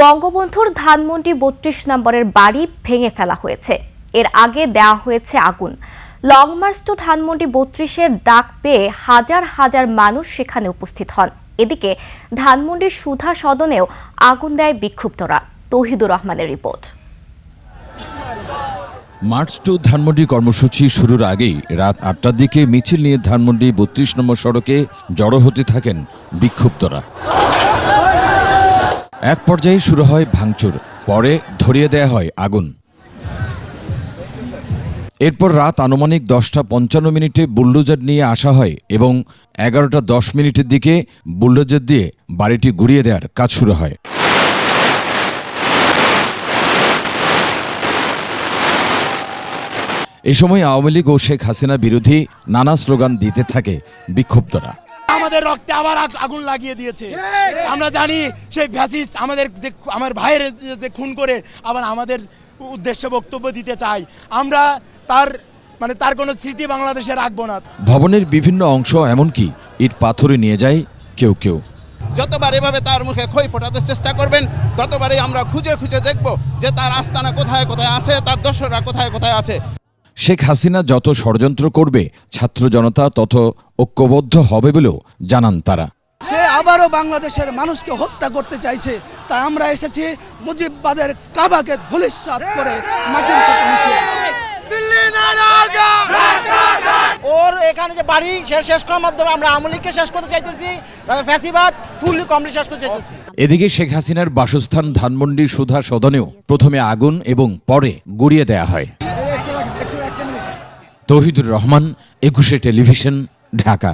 বঙ্গবন্ধুর ধানমন্ডি ৩২ নম্বরের বাড়ি ভেঙে ফেলা হয়েছে। এর আগে দেওয়া হয়েছে আগুন। লং মার্চ টু ধানমন্ডি ৩২-এর ডাক পেয়ে হাজার হাজার মানুষ সেখানে উপস্থিত হন। এদিকে ধানমন্ডির সুধা সদনেও আগুন দেয় বিক্ষুব্ধরা। তৌহিদুর রহমানের রিপোর্ট। মার্চ টু ধানমন্ডি কর্মসূচি শুরুর আগেই রাত ৮টার দিকে মিছিল নিয়ে ধানমন্ডি ৩২ নম্বর সড়কে জড়ো হতে থাকেন বিক্ষুব্ধরা। এক পর্যায়ে শুরু হয় ভাঙচুর, পরে ধরিয়ে দেয়া হয় আগুন। এরপর রাত আনুমানিক 10:55 বুলডোজার নিয়ে আসা হয় এবং 11:10 দিকে বুলডোজার দিয়ে বাড়িটি গুঁড়িয়ে দেওয়ার কাজ শুরু হয়। এ সময় আওয়ামী লীগ ও শেখ হাসিনা বিরোধী নানা স্লোগান দিতে থাকে বিক্ষুব্ধরা। আমাদের রক্তে আবার আগুন লাগিয়ে দিয়েছে। আমরা জানি সেই ফ্যাসিস্ট আমার ভাইয়ের যে খুন করে আবার আমাদের উদ্দেশ্যে বক্তব্য দিতে চাই। আমরা তার কোনো স্মৃতি বাংলাদেশে রাখবো না। ভবনের বিভিন্ন অংশ এমনকি ইট পাথরে নিয়ে যায় কেউ কেউ। যতবার এভাবে তার মুখে খই ফোটাতে চেষ্টা করবেন, ততবারই আমরা খুঁজে খুঁজে দেখব যে তার আস্তানা কোথায় কোথায় আছে, তার দোসররা কোথায় কোথায় আছে। শেখ হাসিনা যত ষড়যন্ত্র করবে, ছাত্র জনতা তত ঐক্যবদ্ধ হবে বলেও জানান তারা। সে আবারও বাংলাদেশের মানুষকে হত্যা করতে চাইছে, তাই আমরা এসেছি মুজিববাদের কাবাকে ধূলিসাৎ করে মাটির সাথে মিশিয়ে। ওর এখানে যে বাড়ি শেষ করার মাধ্যমে আমরা আওয়ামী লীগকে শেষ করতে চাইতেছি, ফ্যাসিবাদ ফুললি কমপ্লিট শেষ করতে চাইতেছি। এদিকে শেখ হাসিনার বাসস্থান ধানমন্ডির সুধা সদনেও প্রথমে আগুন এবং পরে গুঁড়িয়ে দেয়া হয়। তৌহিদুর রহমান, ২১ টেলিভিশন, ঢাকা।